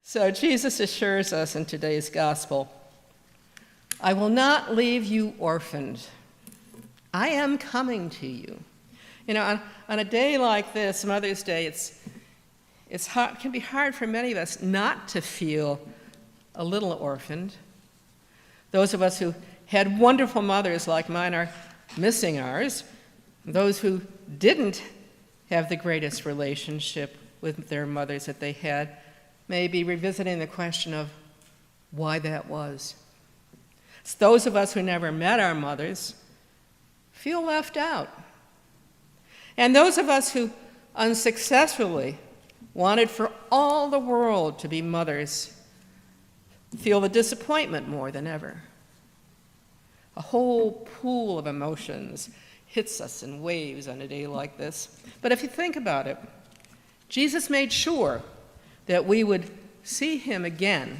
So Jesus assures us in today's gospel, I will not leave you orphaned. I am coming to you. You know, on a day like this, Mother's Day, it can be hard for many of us not to feel a little orphaned. Those of us who had wonderful mothers like mine are missing ours. Those who didn't have the greatest relationship with their mothers that they had may be revisiting the question of why that was. It's those of us who never met our mothers feel left out. And those of us who unsuccessfully wanted for all the world to be mothers feel the disappointment more than ever. A whole pool of emotions hits us in waves on a day like this. But if you think about it, Jesus made sure that we would see him again,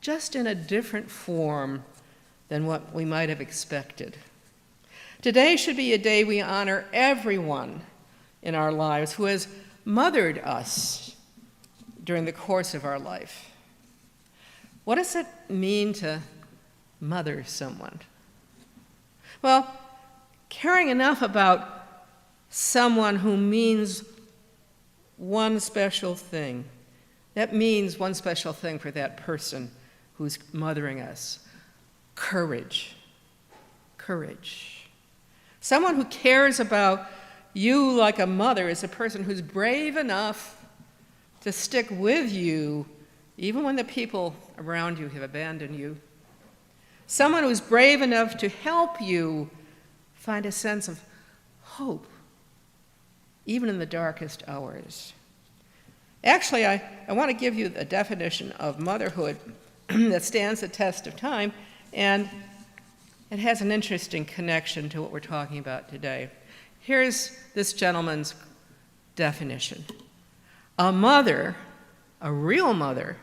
just in a different form than what we might have expected. Today should be a day we honor everyone in our lives who has mothered us during the course of our life. What does it mean to mother someone? Well, caring enough about someone who means one special thing. That means one special thing for that person who's mothering us. Courage. Someone who cares about you like a mother is a person who's brave enough to stick with you even when the people around you have abandoned you. Someone who's brave enough to help you find a sense of hope, even in the darkest hours. Actually, I want to give you a definition of motherhood that stands the test of time, and it has an interesting connection to what we're talking about today. Here's this gentleman's definition. A mother, a real mother,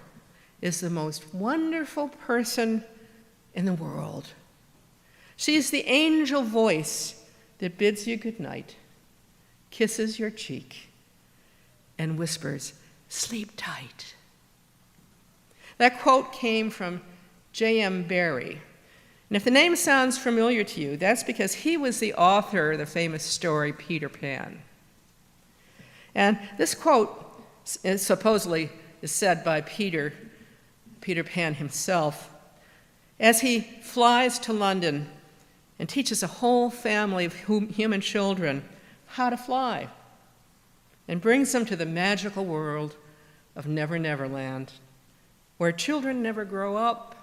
is the most wonderful person in the world. She's the angel voice that bids you good night, kisses your cheek, and whispers, "Sleep tight." That quote came from J.M. Barrie. And if the name sounds familiar to you, that's because he was the author of the famous story Peter Pan. And this quote supposedly is said by Peter Pan himself, as he flies to London and teaches a whole family of human children how to fly and brings them to the magical world of Never Never Land, where children never grow up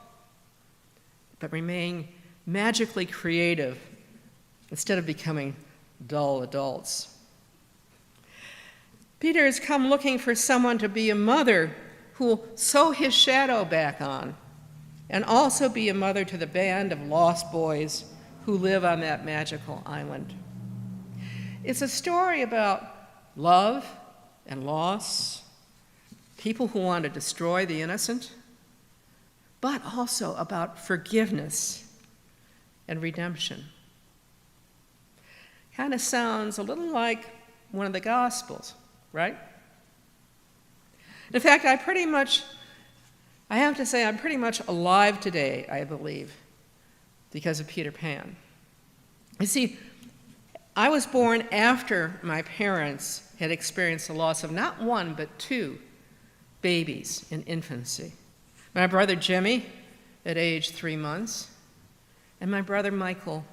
but remain magically creative instead of becoming dull adults. Peter has come looking for someone to be a mother who will sew his shadow back on and also be a mother to the band of lost boys who live on that magical island. It's a story about love and loss, people who want to destroy the innocent, but also about forgiveness and redemption. Kind of sounds a little like one of the Gospels, right? In fact, I have to say I'm pretty much alive today, I believe, because of Peter Pan. You see, I was born after my parents had experienced the loss of not one, but two babies in infancy. My brother Jimmy, at age 3 months, and my brother Michael,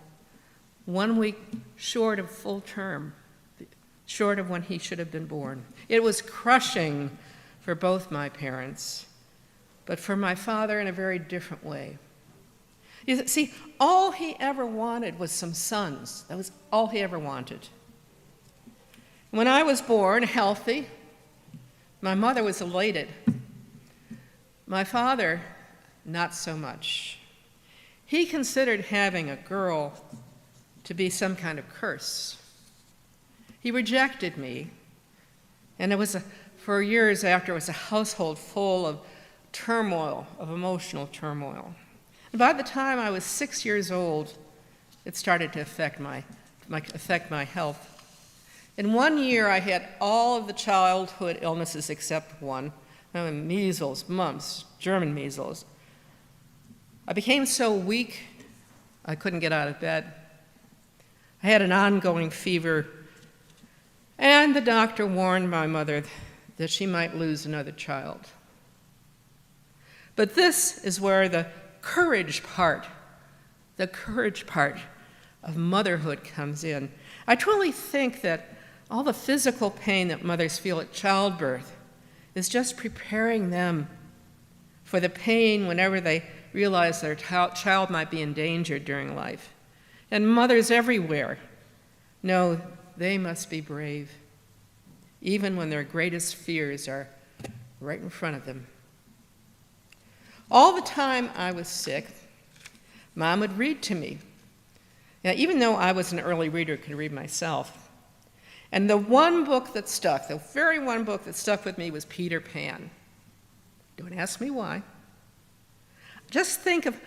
1 week short of full term, short of when he should have been born. It was crushing for both my parents, but for my father in a very different way. You see, all he ever wanted was some sons. That was all he ever wanted. When I was born, healthy, my mother was elated. My father, not so much. He considered having a girl to be some kind of curse. He rejected me, and for years after, it was a household full of turmoil, of emotional turmoil. And by the time I was 6 years old, it started to affect my health. In 1 year, I had all of the childhood illnesses except one, measles, mumps, German measles. I became so weak, I couldn't get out of bed. I had an ongoing fever, and the doctor warned my mother that she might lose another child. But this is where the courage part of motherhood comes in. I truly think that all the physical pain that mothers feel at childbirth is just preparing them for the pain whenever they realize their child might be endangered during life. And mothers everywhere know they must be brave, even when their greatest fears are right in front of them. All the time I was sick, Mom would read to me. Now, even though I was an early reader, could read myself. And the one book that stuck, the very one book that stuck with me was Peter Pan. Don't ask me why. Just think of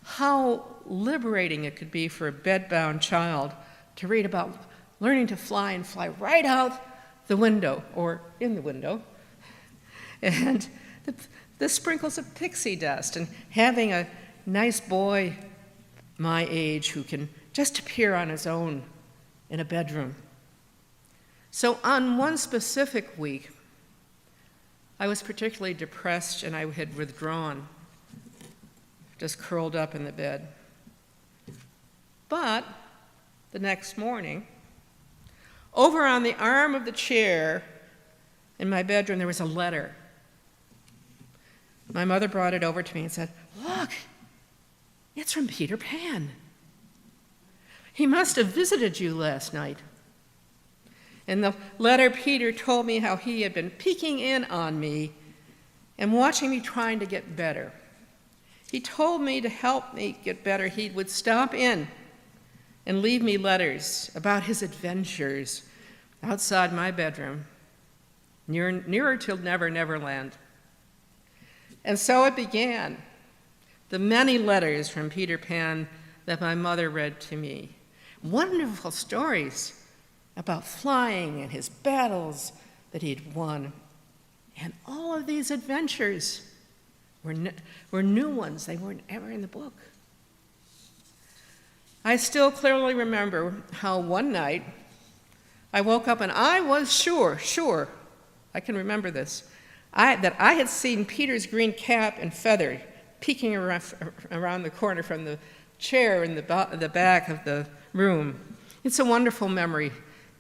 how liberating it could be for a bedbound child to read about learning to fly and fly right out the window, or in the window, and the sprinkles of pixie dust, and having a nice boy my age who can just appear on his own in a bedroom. So on one specific week, I was particularly depressed and I had withdrawn, just curled up in the bed. But the next morning, over on the arm of the chair in my bedroom, there was a letter. My mother brought it over to me and said, "Look, it's from Peter Pan. He must have visited you last night." In the letter, Peter told me how he had been peeking in on me and watching me trying to get better. He told me to help me get better, he would stop in and leave me letters about his adventures outside my bedroom, nearer to Never Never Land. And so it began, the many letters from Peter Pan that my mother read to me. Wonderful stories about flying and his battles that he'd won. And all of these adventures were new ones. They weren't ever in the book. I still clearly remember how one night I woke up and I was sure, I can remember this, that I had seen Peter's green cap and feather peeking around the corner from the chair in the back of the room. It's a wonderful memory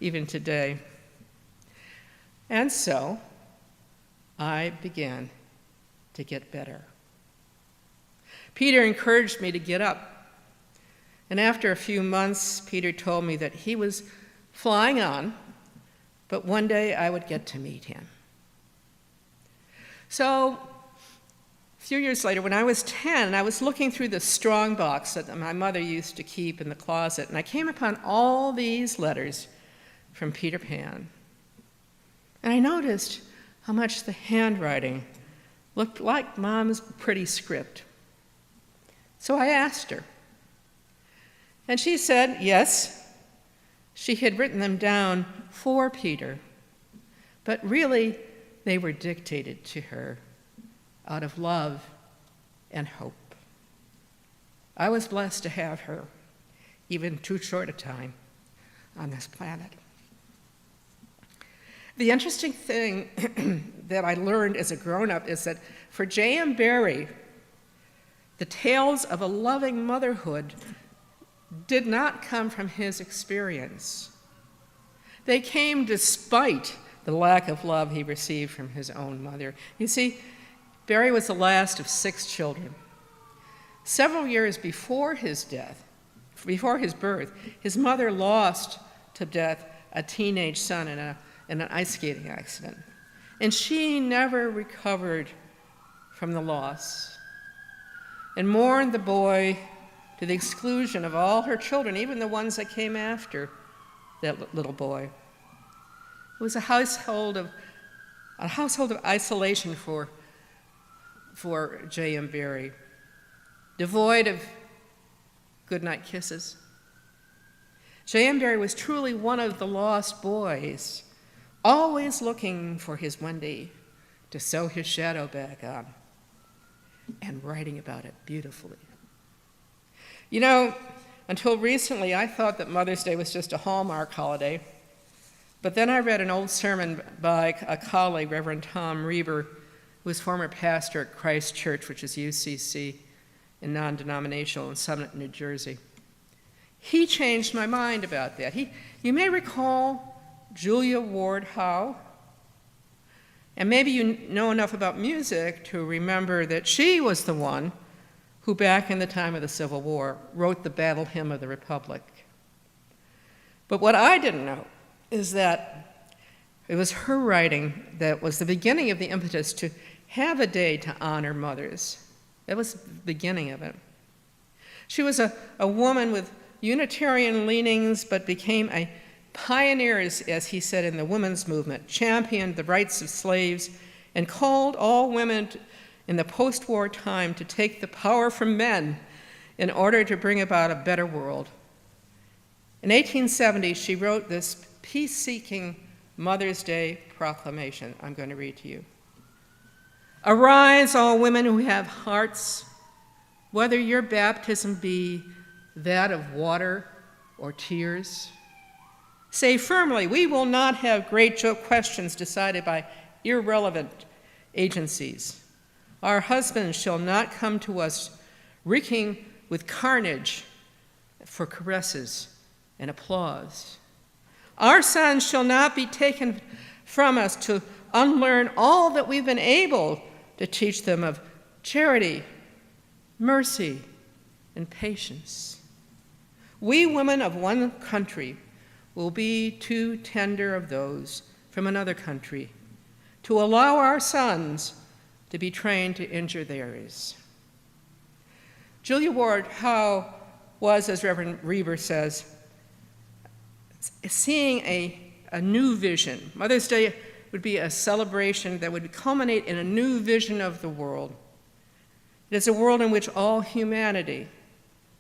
even today. And so I began to get better. Peter encouraged me to get up. And after a few months, Peter told me that he was flying on, but one day I would get to meet him. So a few years later, when I was 10, I was looking through the strong box that my mother used to keep in the closet, and I came upon all these letters from Peter Pan. And I noticed how much the handwriting looked like Mom's pretty script. So I asked her. And she said, yes, she had written them down for Peter, but really they were dictated to her out of love and hope. I was blessed to have her, even too short a time, on this planet. The interesting thing that I learned as a grown-up is that for J.M. Barrie, the tales of a loving motherhood did not come from his experience. They came despite the lack of love he received from his own mother. You see, Barrie was the last of 6 children. Several years before his birth, his mother lost to death a teenage son in an ice skating accident. And she never recovered from the loss and mourned the boy to the exclusion of all her children, even the ones that came after that little boy. It was a household of isolation for J.M. Barrie, devoid of goodnight kisses. Danbury was truly one of the lost boys, always looking for his Wendy to sew his shadow back on and writing about it beautifully. You know, until recently, I thought that Mother's Day was just a Hallmark holiday. But then I read an old sermon by a colleague, Reverend Tom Reber, who was former pastor at Christ Church, which is UCC, in non-denominational in Summit, New Jersey. He changed my mind about that. You may recall Julia Ward Howe, and maybe you know enough about music to remember that she was the one who, back in the time of the Civil War, wrote the Battle Hymn of the Republic. But what I didn't know is that it was her writing that was the beginning of the impetus to have a day to honor mothers. That was the beginning of it. She was a woman with Unitarian leanings, but became a pioneer, as he said, in the women's movement, championed the rights of slaves, and called all women in the post-war time to take the power from men in order to bring about a better world. In 1870, she wrote this peace-seeking Mother's Day proclamation I'm going to read to you. Arise, all women who have hearts, whether your baptism be that of water or tears. Say firmly, we will not have great questions decided by irrelevant agencies. Our husbands shall not come to us reeking with carnage for caresses and applause. Our sons shall not be taken from us to unlearn all that we've been able to teach them of charity, mercy, and patience. We women of one country will be too tender of those from another country to allow our sons to be trained to injure theirs. Julia Ward Howe was, as Reverend Reber says, seeing a new vision. Mother's Day would be a celebration that would culminate in a new vision of the world. It is a world in which all humanity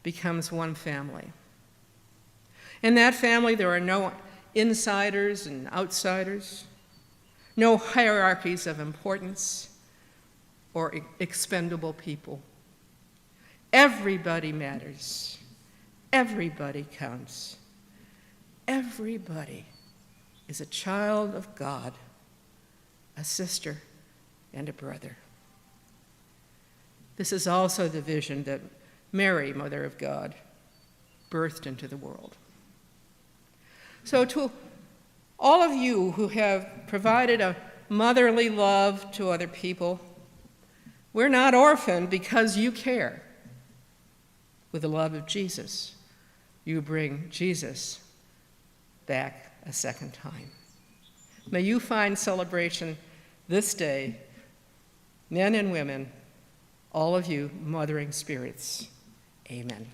becomes one family. In that family, there are no insiders and outsiders, no hierarchies of importance or expendable people. Everybody matters. Everybody counts. Everybody is a child of God, a sister and a brother. This is also the vision that Mary, Mother of God, birthed into the world. So to all of you who have provided a motherly love to other people, we're not orphaned because you care. With the love of Jesus, you bring Jesus back a second time. May you find celebration this day, men and women, all of you mothering spirits. Amen.